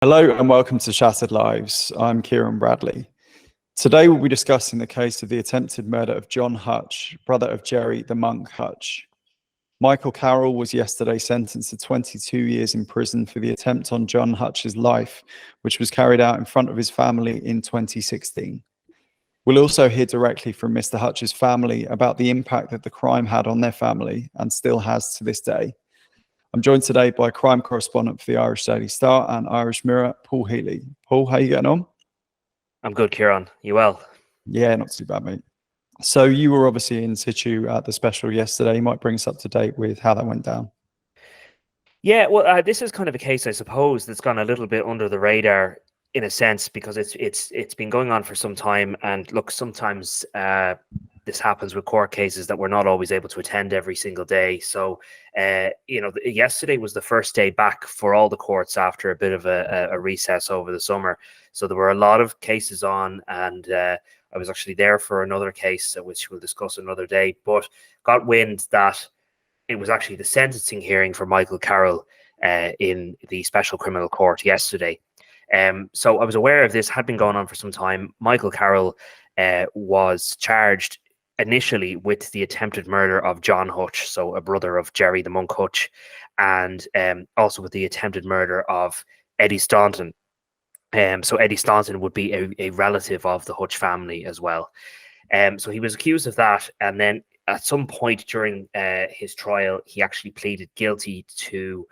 Hello and welcome to Shattered Lives. I'm Ciaran Bradley. Today we'll be discussing the case of the attempted murder of John Hutch, brother of Gerry the Monk Hutch. Michael Carroll was yesterday sentenced to 22 years in prison for the attempt on John Hutch's life, which was carried out in front of his family in 2016. We'll also hear directly from Mr. Hutch's family about the impact that the crime had on their family and still has to this day. I'm joined today by crime correspondent for the Irish Daily Star and Irish Mirror, Paul Healy. Paul, how you getting on? I'm good, Ciaran. You well? Yeah, not too bad, mate. So you were obviously in situ at the special yesterday. You might bring us up to date with how that went down. Yeah, well, this is kind of a case, I suppose, that's gone a little bit under the radar in a sense because it's been going on for some time. And look, sometimes this happens with court cases that we're not always able to attend every single day. So, yesterday was the first day back for all the courts after a bit of a recess over the summer. So there were a lot of cases on, and I was actually there for another case, which we'll discuss another day, but got wind that it was actually the sentencing hearing for Michael Carroll in the Special Criminal Court yesterday. So I was aware of this, had been going on for some time. Michael Carroll was charged initially with the attempted murder of John Hutch, so a brother of Gerry The Monk Hutch, and also with the attempted murder of Eddie Staunton. So Eddie Staunton would be a relative of the Hutch family as well. So he was accused of that, and then at some point during his trial, he actually pleaded guilty to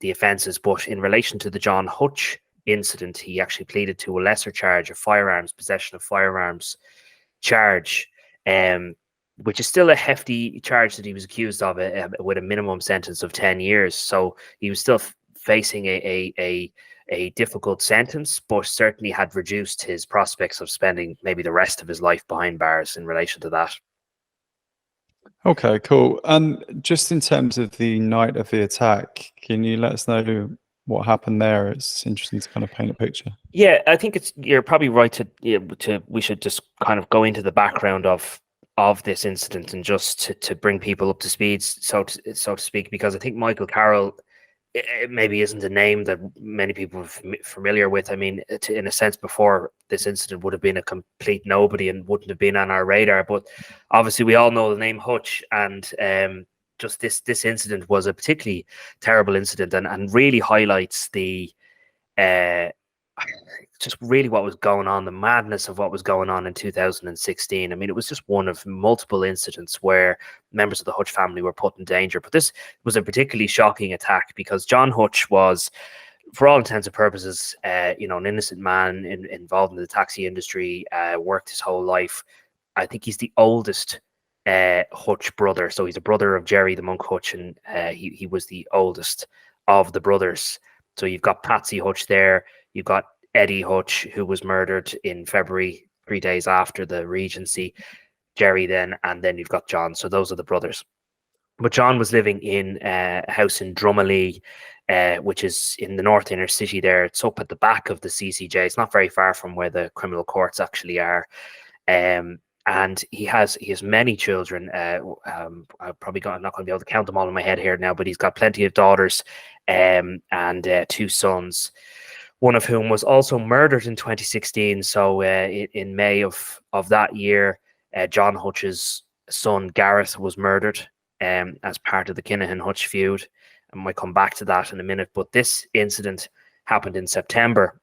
the offences. But in relation to the John Hutch incident, he actually pleaded to a lesser charge of firearms, possession of firearms charge, which is still a hefty charge that he was accused of, with a minimum sentence of 10 years. So he was still facing a difficult sentence, but certainly had reduced his prospects of spending maybe the rest of his life behind bars in relation to that. Okay, cool. And just in terms of the night of the attack, can you let us know what happened there? It's interesting to kind of paint a picture. Yeah, I think you're probably right to we should just kind of go into the background of this incident and just to bring people up to speed, so to speak, because I think Michael Carroll, it maybe isn't a name that many people are familiar with. I mean, in a sense, before this incident would have been a complete nobody and wouldn't have been on our radar. But obviously, we all know the name Hutch, and just this incident was a particularly terrible incident, and really highlights the just really what was going on, the madness of what was going on in 2016. I mean, it was just one of multiple incidents where members of the Hutch family were put in danger. But this was a particularly shocking attack because John Hutch was, for all intents and purposes, an innocent man involved in the taxi industry, worked his whole life. I think he's the oldest Hutch brother. So he's a brother of Gerry the Monk Hutch, and he was the oldest of the brothers. So you've got Patsy Hutch there. You've got Eddie Hutch, who was murdered in February, 3 days after the Regency. Gerry then, and then you've got John. So those are the brothers. But John was living in a house in Drummondley, which is in the north inner city there. It's up at the back of the CCJ. It's not very far from where the criminal courts actually are. And he has many children. I'm probably not going to be able to count them all in my head here now, but he's got plenty of daughters and 2 sons, one of whom was also murdered in 2016. So in May of that year, John Hutch's son Gareth was murdered as part of the Kinahan Hutch feud. I might come back to that in a minute, but this incident happened in September.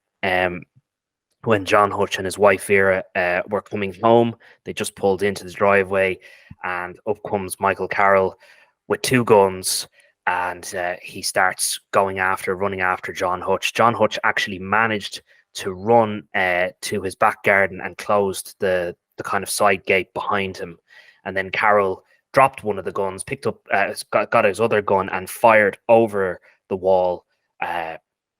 When John Hutch and his wife Vera were coming home. They just pulled into the driveway, and up comes Michael Carroll with 2 guns, and he starts running after John Hutch. John Hutch actually managed to run to his back garden and closed the kind of side gate behind him. And then Carroll dropped one of the guns, picked up, got his other gun and fired over the wall,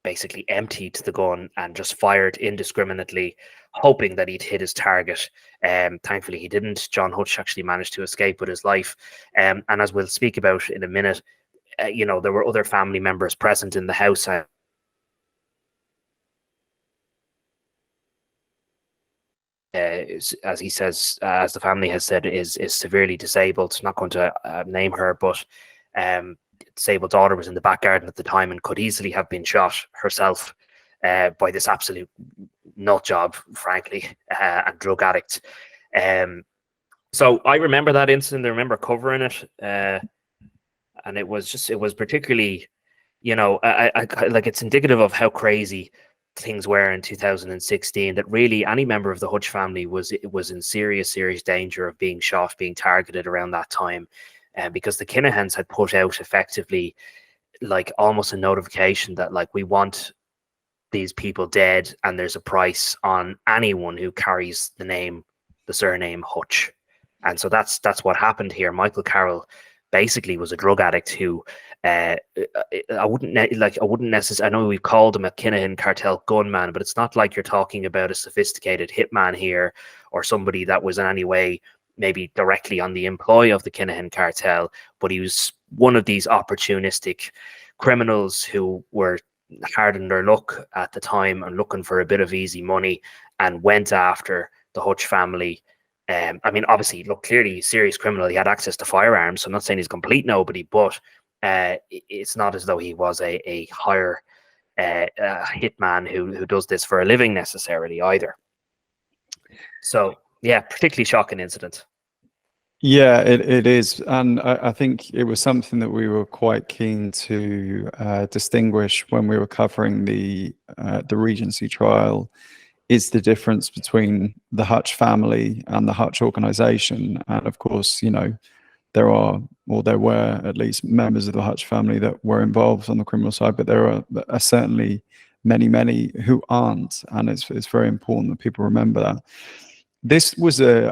basically emptied the gun and just fired indiscriminately, hoping that he'd hit his target. Thankfully, he didn't. John Hutch actually managed to escape with his life. And as we'll speak about in a minute, there were other family members present in the house. As he says, as the family has said, is severely disabled. Not going to name her, but disabled daughter was in the back garden at the time and could easily have been shot herself. by this absolute nut job, frankly, and drug addict. So I remember that incident. I remember covering it, and it was particularly, I like, it's indicative of how crazy things were in 2016, that really any member of the Hutch family was in serious danger of being shot, being targeted around that time, because the Kinahans had put out effectively like almost a notification that, like, we want these people dead, and there's a price on anyone who carries the surname Hutch. And so that's what happened here. Michael Carroll basically was a drug addict who, I wouldn't necessarily, I know we've called him a Kinahan cartel gunman, but it's not like you're talking about a sophisticated hitman here, or somebody that was in any way maybe directly on the employ of the Kinahan cartel, but he was one of these opportunistic criminals who were hard in their luck at the time and looking for a bit of easy money, and went after the Hutch family. I mean, obviously, look, clearly serious criminal. He had access to firearms, so I'm not saying he's a complete nobody, but it's not as though he was a higher hitman who does this for a living necessarily either. So, yeah, particularly shocking incident. Yeah, it is. And I think it was something that we were quite keen to distinguish when we were covering the Regency trial, is the difference between the Hutch family and the Hutch organization. And of course, there were at least members of the Hutch family that were involved on the criminal side, but there are certainly many who aren't. And it's very important that people remember that. This was a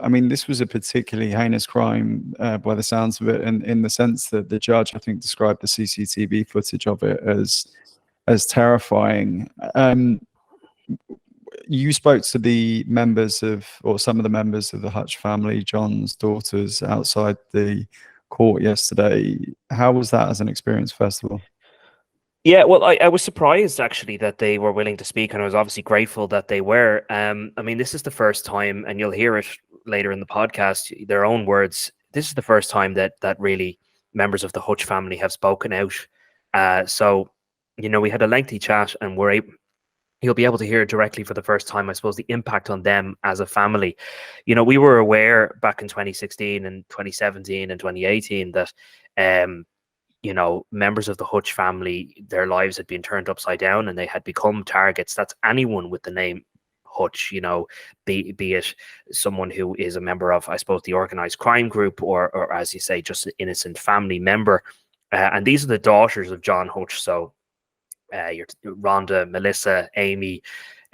particularly heinous crime by the sounds of it, in the sense that the judge, I think, described the CCTV footage of it as terrifying. You spoke to the members some of the members of the Hutch family, John's daughters, outside the court yesterday. How was that as an experience, first of all? Yeah, well, I was surprised actually that they were willing to speak, and I was obviously grateful that they were. I mean, this is the first time, and you'll hear it later in the podcast, their own words. This is the first time that really members of the Hutch family have spoken out. So, we had a lengthy chat, and you'll be able to hear directly for the first time, I suppose, the impact on them as a family. We were aware back in 2016 and 2017 and 2018 that, members of the Hutch family, their lives had been turned upside down and they had become targets. That's anyone with the name Hutch, be it someone who is a member of, I suppose, the organized crime group, or as you say, just an innocent family member. And these are the daughters of John Hutch. So Rhonda, Melissa, Amy,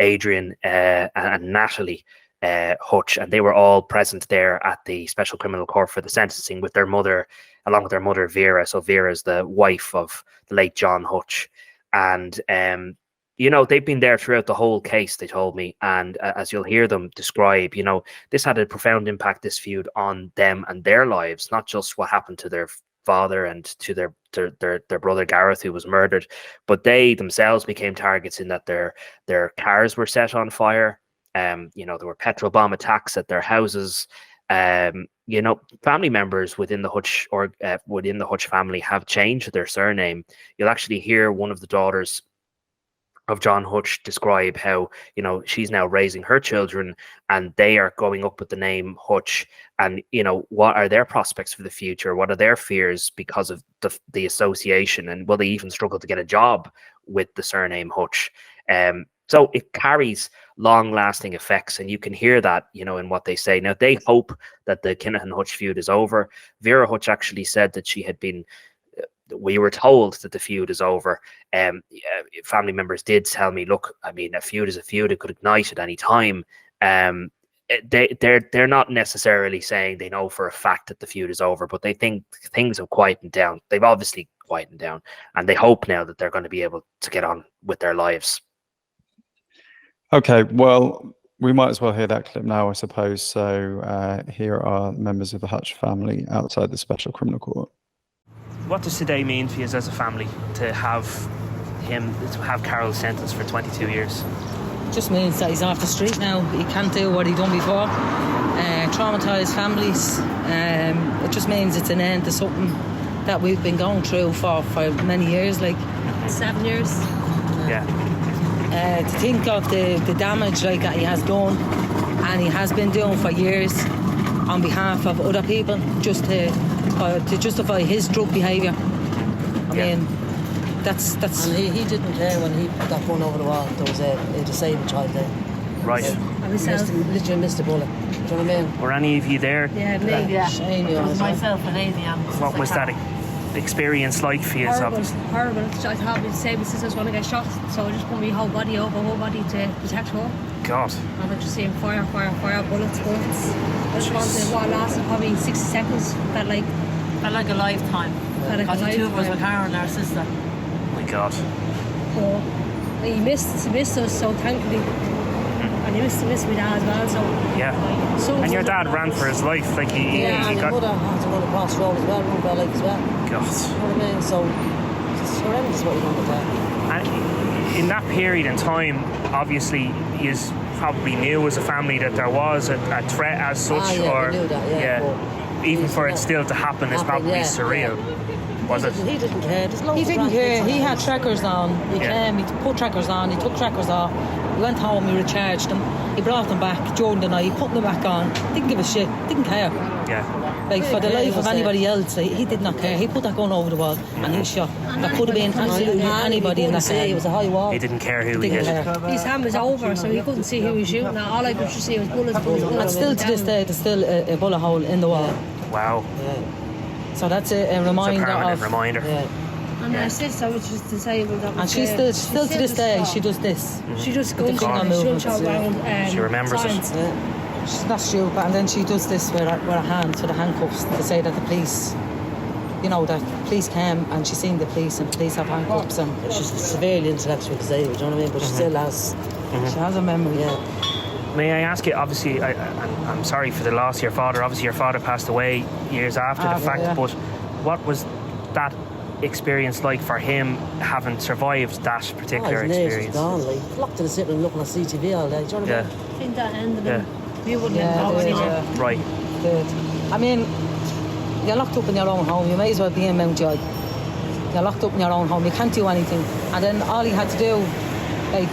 Adrienne, and Natalie Hutch, and they were all present there at the Special Criminal Court for the sentencing with their mother, along with their mother Vera. So Vera is the wife of the late John Hutch, and they've been there throughout the whole case, they told me. And as you'll hear them describe, this had a profound impact, this feud, on them and their lives, not just what happened to their father and to their brother Gareth, who was murdered, but they themselves became targets in that their cars were set on fire. There were petrol bomb attacks at their houses. Family members within the Hutch family have changed their surname. You'll actually hear one of the daughters of John Hutch describe how, she's now raising her children and they are going up with the name Hutch. And, what are their prospects for the future? What are their fears because of the association? And will they even struggle to get a job with the surname Hutch? So it carries long-lasting effects, and you can hear that, in what they say. Now, they hope that the Kinahan Hutch feud is over. Vera Hutch actually said that we were told that the feud is over. Family members did tell me, look, I mean, a feud is a feud. It could ignite at any time. They're not necessarily saying they know for a fact that the feud is over, but they think things have quietened down. They've obviously quietened down, and they hope now that they're going to be able to get on with their lives. Okay, well, we might as well hear that clip now, I suppose. So here are members of the Hutch family outside the Special Criminal Court. What does today mean for you as a family to have Carroll sentenced for 22 years? It just means that he's off the street now. He can't do what he done before. Traumatised families. It just means it's an end to something that we've been going through for many years, like 7 years. Yeah. To think of the damage like that he has done, and he has been doing for years on behalf of other people, just to justify his drug behaviour. I mean, that's. And he didn't care when he put that gun over the wall. There was a disabled child there. Right. Literally missed the bullet. Do you know what I mean? Were any of you there? Yeah, me. Yeah. Shame It was myself and Adrienne. What was that experience like for you? Horrible. I thought my disabled sister was going to get shot, so I just put my whole body to protect her. God. And I just seeing fire, bullets. I just wanted what lasted probably 60 seconds. Felt like a lifetime. Because the two of us were carrying our sister. Oh my God. So he missed us, so thankfully. And he missed my dad as well, so. Yeah. And your dad ran for his life, like he and got. your mother had to run across the road as well, run by like as well. God. You know what I mean? So it's horrendous what you done with that. And in that period in time, obviously, you probably knew as a family that there was a threat as such, we or knew that, but even for it still to happen is probably surreal. Was it? He didn't care. He didn't care. He had trackers on. He came, he put trackers on, he took trackers off. He went home, he recharged them. He brought them back during the night, he put them back on. Didn't give a shit. Didn't care. Yeah. Like for the life of anybody else, he did not care. He put that gun over the wall and he shot. That could have been absolutely anybody in that car. It was a high wall. He didn't care who he hit. His hand was over, so he couldn't see who he was shooting at. All I could see was bullets. And still to this day, there's still a bullet hole in the wall. Wow. So that's a reminder It's a permanent of. reminder. And my sister, which was disabled, And she still to this day, she does this. She just goes finger movements, around. She remembers it. She's not stupid, and then she does this with her hands, with her handcuffs, to say that the police, that police came and she seen the police and the police have handcuffs and. She's severely intellectually disabled, do you know what I mean? But she still has. She has a memory. May I ask you, obviously, I'm sorry for the loss of your father. Obviously, your father passed away years after the fact, but what was that experience like for him, having survived that particular experience? Gone, like, locked in the sitting room looking at CTV all day, do you know what I mean? I think that ended him. We wouldn't have known anywhere. Right. I mean, you're locked up in your own home, you may as well be in Mount Joy. You're locked up in your own home, you can't do anything. And then all he had to do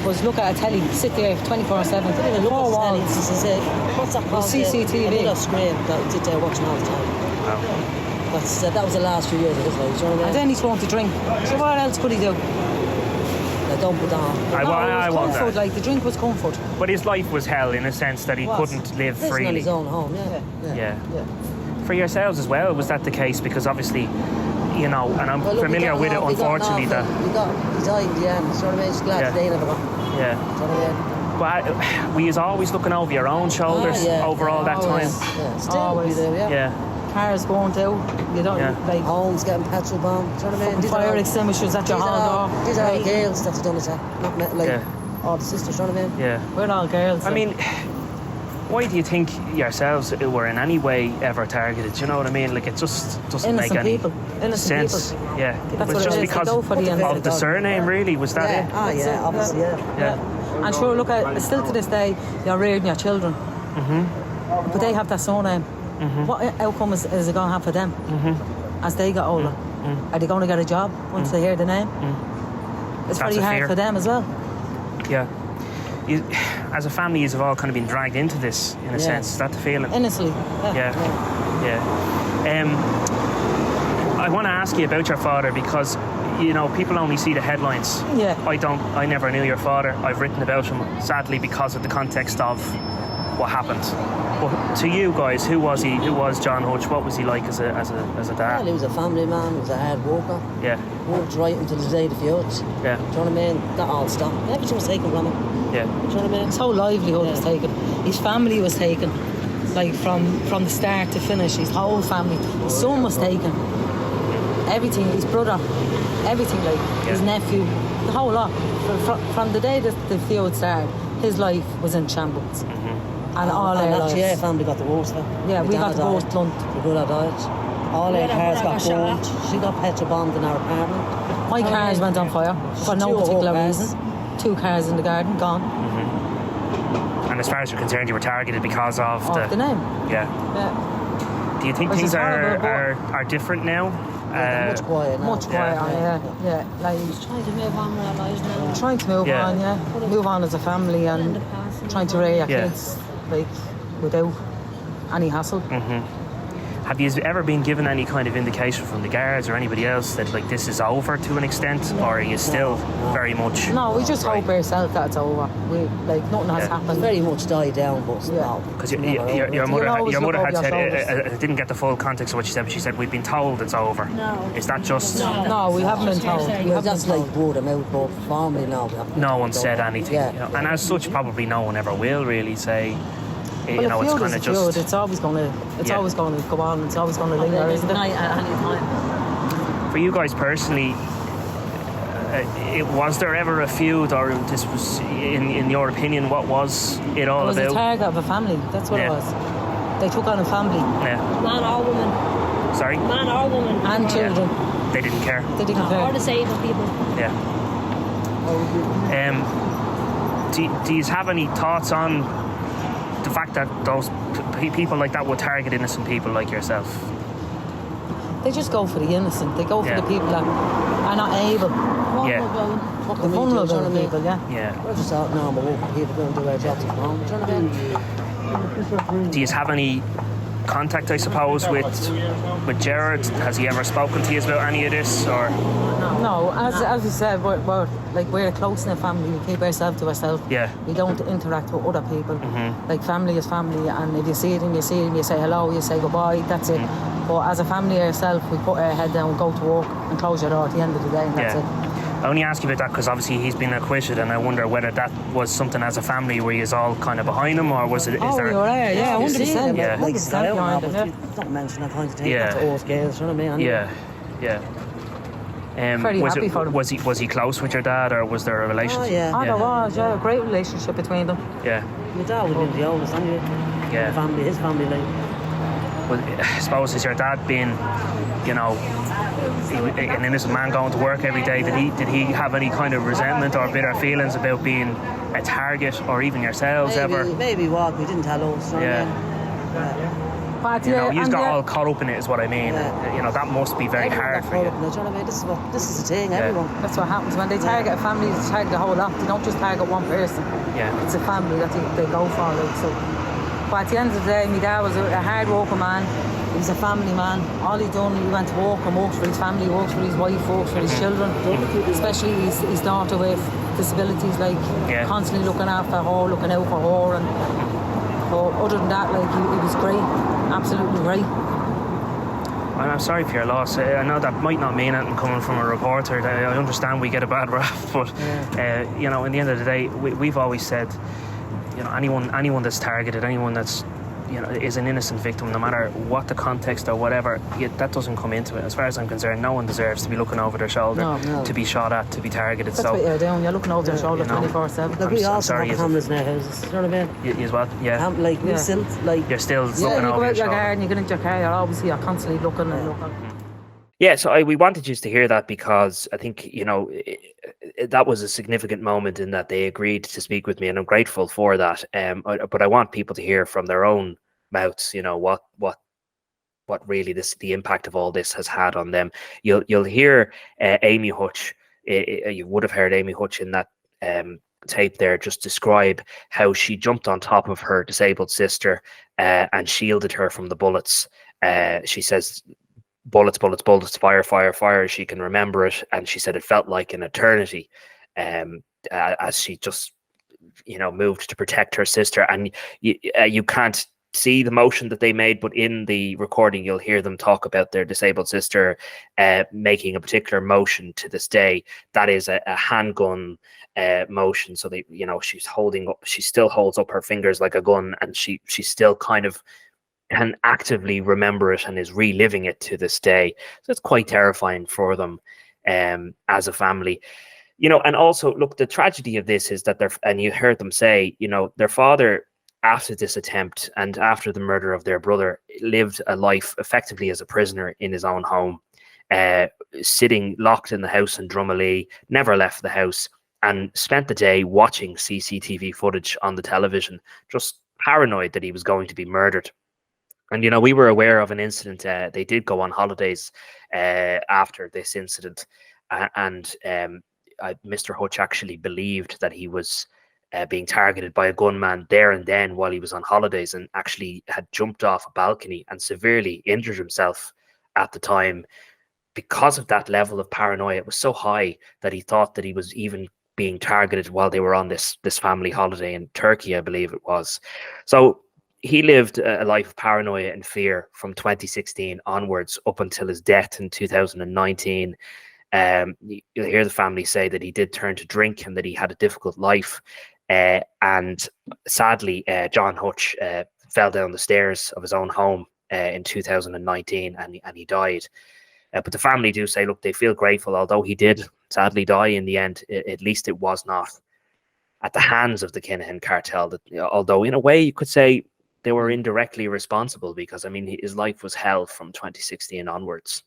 was look at a telly, sit there 24/7. Didn't even look at the telly. He said, what's that called? CCTV. Another screen that he did there watching all the time. Wow. That was the last few years of his life, do you know what I mean? And then he's going to drink. So what else could he do? Don't put that on. I want comfort, that. like the drink was comfort. But his life was hell in a sense that he couldn't live freely. In his own home, Yeah. For yourselves as well, was that the case? Because obviously, and I'm familiar with it, unfortunately. He died in the end, do you know what I mean? Just glad they never got. Yeah. Do you know what I mean? But we was always looking over your own shoulders over all that time. Still Always. There, Yeah. Cars going out, you don't like homes getting petrol bombed, do you know what I mean? fire extinguishers at your hall door. These are all girls that have done it, not like all the sisters, do you know what I mean? Yeah. We're all girls. I mean, why do you think yourselves were in any way ever targeted? Do you know what I mean? Like, it just doesn't make any sense. Yeah. That's it was what just it is. because of the surname, really? Was that it? Obviously, Yeah. And sure, look at still to this day, you're rearing your children, but they have that surname. What outcome is it going to have for them as they get older? Are they going to get a job once they hear the name? It's That's very a hard fear. for them as well. Yeah. As a family, you've all kind of been dragged into this, in a sense. Is that the feeling? Innocently. Yeah. I want to ask you about your father because, people only see the headlines. Yeah. I never knew your father. I've written about him, sadly, because of the context of what happened. But to you guys, who was he? Who was John Hutch? What was he like as a dad? Well, he was a family man, he was a hard worker. Yeah. Worked right until the day of the feuds. Yeah. Do you know what I mean? That all stopped. Everything was taken from him. Yeah. Do you know what I mean? His whole livelihood was taken. His family was taken. Like from the start to finish, his whole family. His son was taken. Everything, his brother, everything, his nephew, the whole lot. From the day that the feud started, his life was in shambles. And all our lives. Yeah, family got the worst. Yeah, we got the worst blunt. My brother died. All our cars got burned. She got petrol bombed in our apartment. My cars went on fire for no particular reason. 2 cars in the garden, gone. And as far as you're concerned, you were targeted because of the name. Yeah. Yeah. Do you think Which things is horrible, are different now? Much quieter now. Much quieter, yeah. Like Just trying to move on with our lives now. trying to move Yeah. on, move on as a family In and the past and trying to all raise our Yeah. kids like without any hassle. Have you ever been given any kind of indication from the guards or anybody else that like this is over to an extent, or are you still very much? No, we just hope ourselves that it's over. We like nothing has It's happened. very much died down, but Yeah. no. Because it's your never over. always mother look had over said, your shoulders. I didn't get the full context of what she said, but she said, we've been told it's over. No. Is that just, No, we haven't been told. We Well, haven't that's been like told. word of mouth, but family now. we haven't no been one told. said anything? Yeah. You know? And as such, probably no one ever will really say, Well, you know, a it's feud kind is of a feud. just, It's always going to. It's Yeah. always going to go on. It's always going to linger, There's isn't it? night at any time. for you guys personally, was there ever a feud, or this was, in your opinion, what was it all It was a about? target of a family. That's what Yeah. it was. They took on a family Yeah. Man or woman. Sorry? Man or woman. and children. They didn't care. They didn't Or care. disabled people. Yeah. Do you have any thoughts on the fact that those people like that would target innocent people like yourself? They just go for the innocent. They go for Yeah. the people that are not able. Vulnerable. What The can we do? Do you know vulnerable what I mean? people, yeah. Yeah. We're just out normal working people going to do our jobs at home. Do you know what I mean? Do you have any contact, I suppose, with Gerard? Has he ever spoken to you about any of this, or? No, as we said, we're a close knit family. We keep ourselves to ourselves. Yeah. We don't interact with other people. Like family is family, and if you see them, you see them. You say hello, you say goodbye. That's it. But as a family ourselves, we put our head down, go to work, and close your door at the end of the day, and that's it. I only ask you about that because obviously he's been acquitted, and I wonder whether that was something as a family where you all kind of behind him, or was it? Is Oh, there? we were there, yeah, You see 100%. them, Yeah. like 100% style now, behind but them, you don't mention that kind of thing. Yeah. That's all scales, you know what I mean? Yeah, yeah. Very was happy for them. Was he close with your dad, or was there a relationship? Oh, yeah. Oh, there was, yeah, a great relationship between them. Yeah, My dad would have been the oldest anyway. yeah. His family, like. Well, I suppose, has your dad been, you know, an innocent man going to work every day? Did he have any kind of resentment or bitter feelings about being a target, or even yourselves ever? Maybe what, we didn't tell us, you know Yeah. what I mean? But You know, you and got yeah, all caught up in it, is what I mean. Yeah. You know, that must be very Everyone hard got for you. caught up in it, do you know what I mean? This is the thing, everyone. that's what happens when they target a family. They target the whole lot. They don't just target one person. Yeah. It's a family that they go for. Like, so. But at the end of the day, my dad was a hard working man. He was a family man. All he done, he went to work and worked for his family, worked for his wife, worked for his children, especially his daughter with disabilities, like Yeah. constantly looking after her, looking out for her. And but other than that, like he was great, absolutely great. And I'm sorry for your loss. I know that might not mean anything coming from a reporter. I understand we get a bad rap, but you know, in the end of the day, we've always said, you know, anyone that's targeted, anyone that's, you know, is an innocent victim, no matter what the context or whatever, that doesn't come into it. As far as I'm concerned, no one deserves to be looking over their shoulder, No. to be shot at, to be targeted. That's what you're doing. You're looking over their shoulder you know. 24/7. Like, we I'm also sorry, have is it- cameras in our houses, you know what I mean? You as well, yeah. Like, we Yeah. still, like... You're still Yeah, looking you go over out your your shoulder. garden, you get into your car, you're constantly looking and looking. Yeah, so we wanted you to hear that because I think, you know, that was a significant moment in that they agreed to speak with me, and I'm grateful for that. But I want people to hear from their own mouths, you know, what really the impact of all this has had on them. You'll hear Amy Hutch. You would have heard Amy Hutch in that tape there just describe how she jumped on top of her disabled sister and shielded her from the bullets. She says, bullets, bullets, bullets, fire, fire, fire. She can remember it, and she said it felt like an eternity as she just, you know, moved to protect her sister. And you can't see the motion that they made, but in the recording you'll hear them talk about their disabled sister making a particular motion to this day. That is a handgun motion. So they, you know, she still holds up her fingers like a gun, and she still kind of can actively remember it and is reliving it to this day. So it's quite terrifying for them as a family. You know, and also, look, the tragedy of this is that and you heard them say, you know, their father, after this attempt and after the murder of their brother, lived a life effectively as a prisoner in his own home, sitting locked in the house in Drumalee, never left the house, and spent the day watching CCTV footage on the television, just paranoid that he was going to be murdered. And, you know, we were aware of an incident. They did go on holidays after this incident. And Mr. Hutch actually believed that he was being targeted by a gunman there and then while he was on holidays, and actually had jumped off a balcony and severely injured himself at the time. Because of that level of paranoia, it was so high that he thought that he was even being targeted while they were on this family holiday in Turkey, I believe it was. So he lived a life of paranoia and fear from 2016 onwards up until his death in 2019. You'll hear the family say that he did turn to drink and that he had a difficult life. And sadly, John Hutch fell down the stairs of his own home in 2019, and he died. But the family do say, look, they feel grateful, although he did sadly die in the end. At least it was not at the hands of the Kinahan cartel. That, although in a way you could say they were indirectly responsible, because I mean his life was hell from 2016 onwards.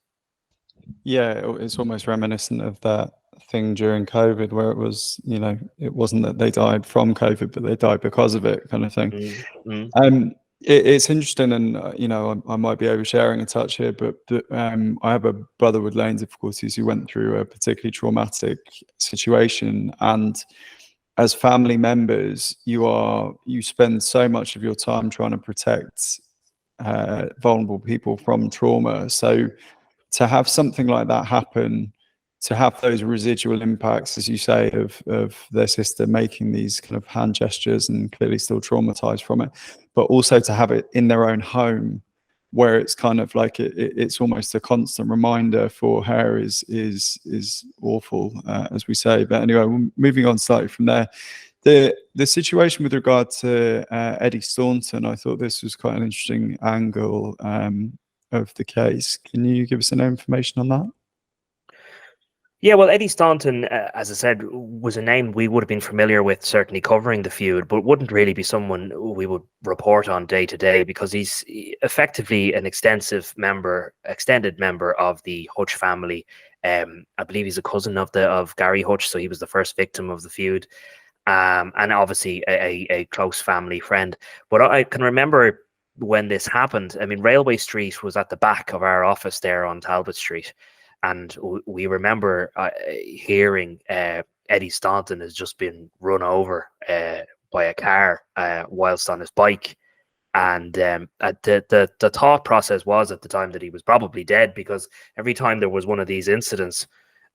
Yeah, it's almost reminiscent of that thing during COVID where it was, you know, it wasn't that they died from COVID, but they died because of it, kind of thing. It's interesting, and you know, I might be oversharing a touch here, but I have a brother with learning difficulties who went through a particularly traumatic situation, and as family members, you spend so much of your time trying to protect vulnerable people from trauma. So to have something like that happen, to have those residual impacts, as you say, of their sister making these kind of hand gestures and clearly still traumatized from it, but also to have it in their own home, where it's kind of like it's almost a constant reminder for her is awful, as we say. But anyway, moving on slightly from there, the situation with regard to Eddie Staunton, I thought this was quite an interesting angle of the case. Can you give us any information on that? Yeah, well, Eddie Staunton, as I said, was a name we would have been familiar with, certainly covering the feud, but wouldn't really be someone we would report on day to day, because he's effectively an extended member of the Hutch family. I believe he's a cousin of Gerry Hutch, so he was the first victim of the feud, and obviously a close family friend. But I can remember when this happened. I mean, Railway Street was at the back of our office there on Talbot Street. And we remember hearing Eddie Staunton has just been run over by a car whilst on his bike. And the thought process was at the time that he was probably dead, because every time there was one of these incidents,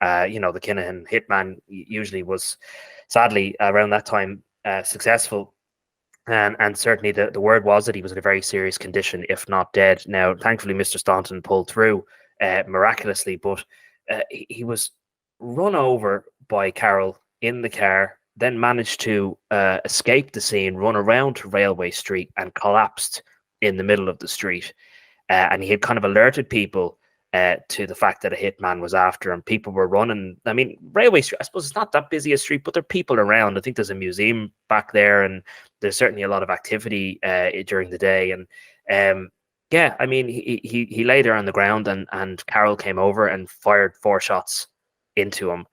you know, the Kinahan hitman usually was, sadly, around that time successful. And certainly the word was that he was in a very serious condition, if not dead. Now, thankfully, Mr. Staunton pulled through miraculously, but he was run over by Carroll in the car, then managed to escape the scene, run around to Railway Street, and collapsed in the middle of the street. And he had kind of alerted people to the fact that a hitman was after him. People were running. I mean, Railway Street, I suppose it's not that busy a street, but there are people around. I think there's a museum back there, and there's certainly a lot of activity during the day. And yeah, I mean, he lay there on the ground, and Carroll came over and fired 4 shots into him.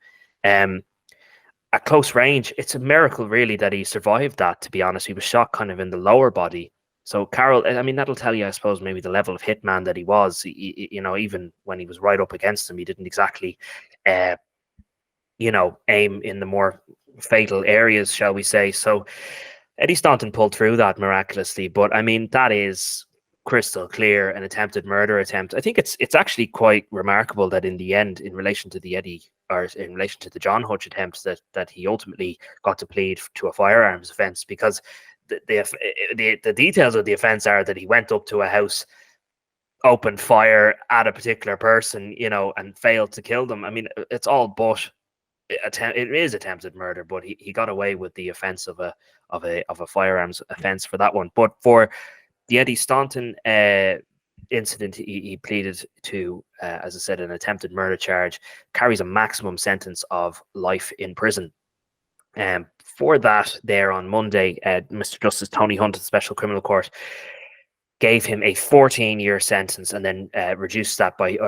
At close range, it's a miracle, really, that he survived that, to be honest. He was shot kind of in the lower body. So Carroll, I mean, that'll tell you, I suppose, maybe the level of hitman that he was. You know, even when he was right up against him, he didn't exactly, you know, aim in the more fatal areas, shall we say. So Eddie Staunton pulled through that miraculously. But, I mean, that is crystal clear an attempted murder attempt. I think it's actually quite remarkable that in the end, in relation to the John Hutch attempts, that he ultimately got to plead to a firearms offence, because the details of the offence are that he went up to a house, opened fire at a particular person, you know, and failed to kill them. I mean, it's all but it is attempted murder, but he got away with the offence of a firearms offence for that one. But for the Eddie Staunton incident, he pleaded to, as I said, an attempted murder charge, carries a maximum sentence of life in prison. For that, there on Monday, Mr. Justice Tony Hunt of the Special Criminal Court gave him a 14-year sentence, and then reduced that by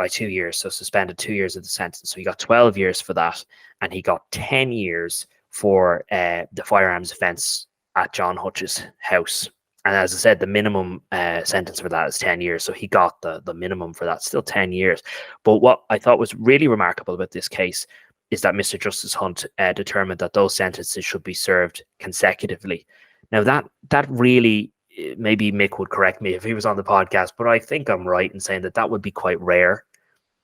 2 years, so suspended 2 years of the sentence. So he got 12 years for that, and he got 10 years for the firearms offence at John Hutch's house. And as I said, the minimum sentence for that is 10 years. So he got the minimum for that, still 10 years. But what I thought was really remarkable about this case is that Mr. Justice Hunt determined that those sentences should be served consecutively. Now, that really, maybe Mick would correct me if he was on the podcast, but I think I'm right in saying that would be quite rare.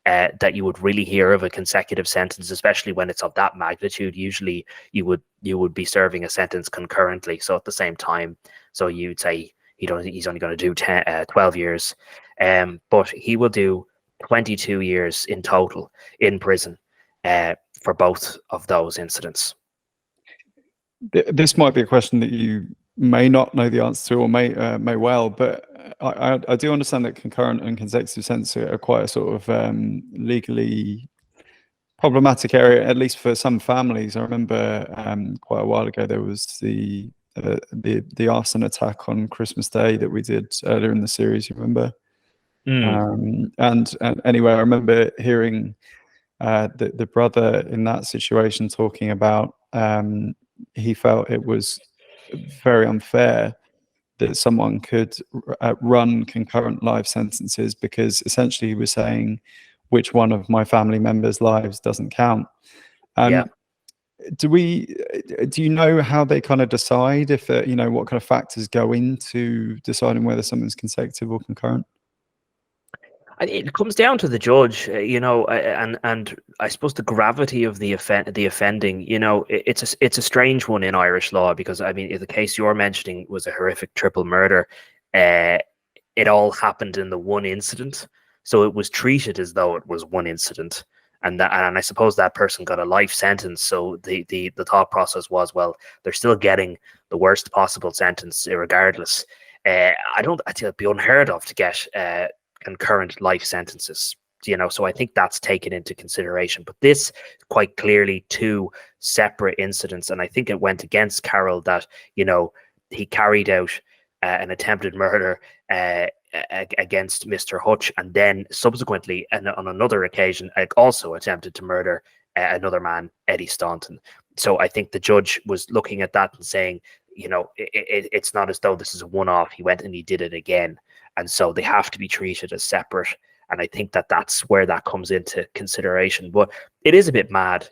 That you would really hear of a consecutive sentence, especially when it's of that magnitude. Usually you would be serving a sentence concurrently, so at the same time. So you'd say he's only going to do 12 years, but he will do 22 years in total in prison for both of those incidents. This might be a question that you may not know the answer to, or may well, but I do understand that concurrent and consecutive sentences are quite a sort of legally problematic area, at least for some families. I remember quite a while ago there was the arson attack on Christmas Day that we did earlier in the series. You remember? And anyway, I remember hearing the brother in that situation talking about he felt it was very unfair that someone could run concurrent life sentences, because essentially he was saying, which one of my family members' lives doesn't count? Do you know how they kind of decide, if what kind of factors go into deciding whether something's consecutive or concurrent? It comes down to the judge, and I suppose the gravity of the offending. It's a strange one in Irish law, because I mean, the case you're mentioning was a horrific triple murder. It all happened in the one incident, so it was treated as though it was one incident, and I suppose that person got a life sentence. So the thought process was, well, they're still getting the worst possible sentence, regardless. I think it'd be unheard of to get concurrent life sentences, so I think that's taken into consideration. But this quite clearly two separate incidents, and I think it went against Carroll that he carried out an attempted murder against Mr. Hutch, and then subsequently, and on another occasion, also attempted to murder another man, Eddie Staunton. So I think the judge was looking at that and saying, it's not as though this is a one-off. He went and he did it again. And so they have to be treated as separate. And I think that's where that comes into consideration. But it is a bit mad,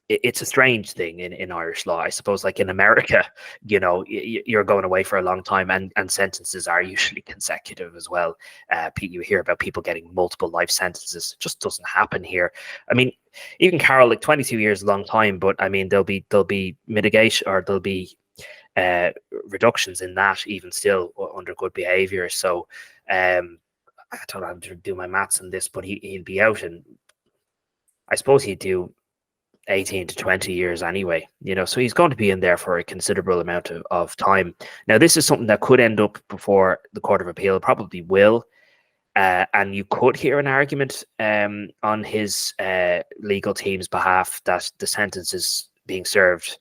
it's a strange thing in Irish law. I suppose, like in America, you're going away for a long time, and sentences are usually consecutive as well. You hear about people getting multiple life sentences. It just doesn't happen here. I mean, even Carroll, like 22 years is a long time, but I mean, there'll be mitigation, or there'll be reductions in that even still under good behavior. So I don't know how to do my maths on this, but he'd be out, and I suppose he'd do 18 to 20 years anyway, so he's going to be in there for a considerable amount of time. Now, this is something that could end up before the Court of Appeal, probably will, and you could hear an argument on his legal team's behalf that the sentences being served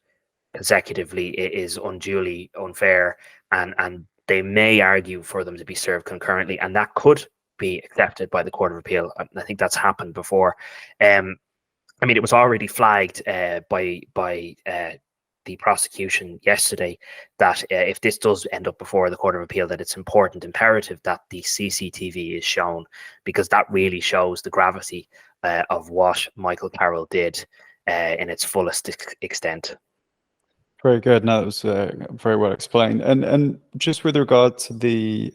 consecutively is unduly unfair, and they may argue for them to be served concurrently, and that could be accepted by the Court of Appeal. I think that's happened before. I mean, it was already flagged by the prosecution yesterday that if this does end up before the Court of Appeal, that it's imperative that the CCTV is shown, because that really shows the gravity of what Michael Carroll did in its fullest extent. Very good. No, that was very well explained. And just with regard to the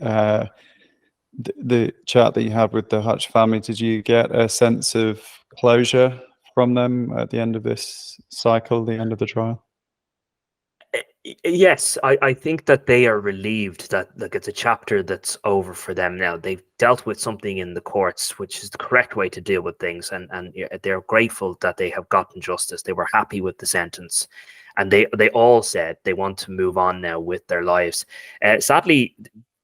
chat that you had with the Hutch family, did you get a sense of closure from them at the end of this cycle, the end of the trial? Yes, I think that they are relieved that it's a chapter that's over for them now. They've dealt with something in the courts, which is the correct way to deal with things, and they're grateful that they have gotten justice. They were happy with the sentence, and they all said they want to move on now with their lives. Sadly,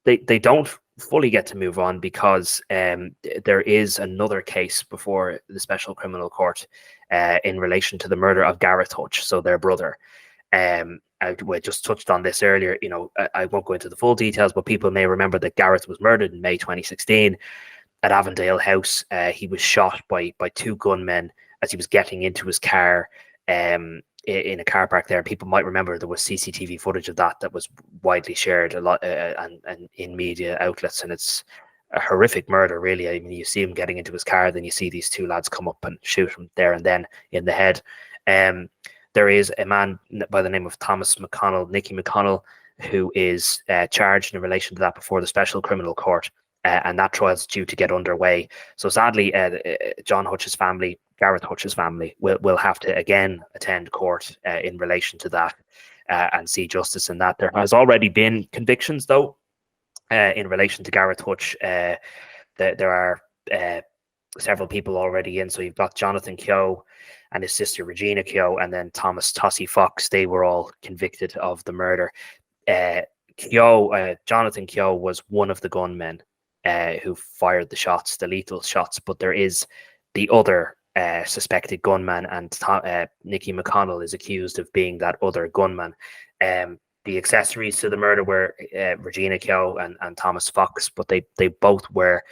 they don't fully get to move on, because there is another case before the Special Criminal Court in relation to the murder of Gerry Hutch, so their brother. We just touched on this earlier. I won't go into the full details, but people may remember that Gareth was murdered in May 2016 at Avondale House. He was shot by two gunmen as he was getting into his car. in a car park there. People might remember there was CCTV footage of that was widely shared a lot and in media outlets, and it's a horrific murder, really. I mean, you see him getting into his car, then you see these two lads come up and shoot him there and then in the head. There is a man by the name of Thomas McConnell, Nicky McConnell, who is charged in relation to that before the Special Criminal Court, and that trial is due to get underway. So sadly, John Hutch's family, Gareth Hutch's family, will have to again attend court in relation to that and see justice in that. There has already been convictions, though, in relation to Gareth Hutch. There are several people already in. So you've got Jonathan Keogh and his sister Regina Keogh, and then Thomas Tossie Fox. They were all convicted of the murder. Jonathan Keogh was one of the gunmen who fired the shots, the lethal shots, but there is the other suspected gunman, and Nicky McConnell is accused of being that other gunman. The accessories to the murder were Regina Keogh and Thomas Fox, but they both were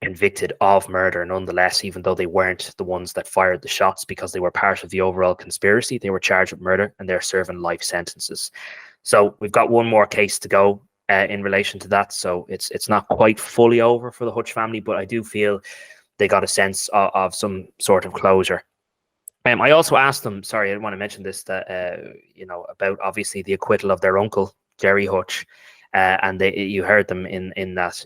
convicted of murder nonetheless, even though they weren't the ones that fired the shots, because they were part of the overall conspiracy. They were charged with murder and they're serving life sentences. So we've got one more case to go in relation to that. So it's not quite fully over for the Hutch family, but I do feel they got a sense of some sort of closure. I also asked them, sorry, I didn't want to mention this, that about obviously the acquittal of their uncle, Gerry Hutch. And you heard them in that,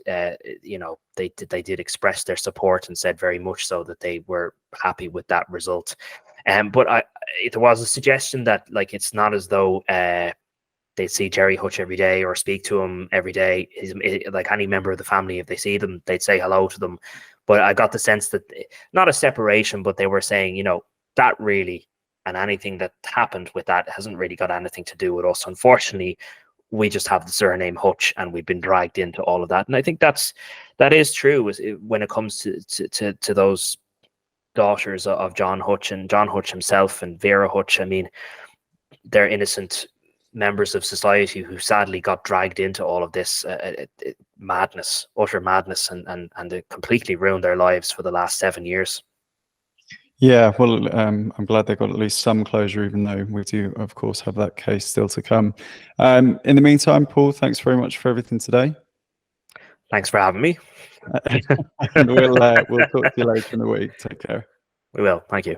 they did express their support and said very much so that they were happy with that result. But there was a suggestion that, like, it's not as though they see Gerry Hutch every day or speak to him every day. Like any member of the family, if they see them, they'd say hello to them. But I got the sense that, not a separation, but they were saying, that really, and anything that happened with that hasn't really got anything to do with us. Unfortunately, we just have the surname Hutch, and we've been dragged into all of that. And I think that is true when it comes to those daughters of John Hutch and John Hutch himself and Vera Hutch. I mean, they're innocent members of society who sadly got dragged into all of this madness, utter madness, and it completely ruined their lives for the last 7 years. Yeah, well, I'm glad they got at least some closure, even though we do, of course, have that case still to come. In the meantime, Paul, thanks very much for everything today. Thanks for having me. And we'll talk to you later in the week. Take care. We will. Thank you.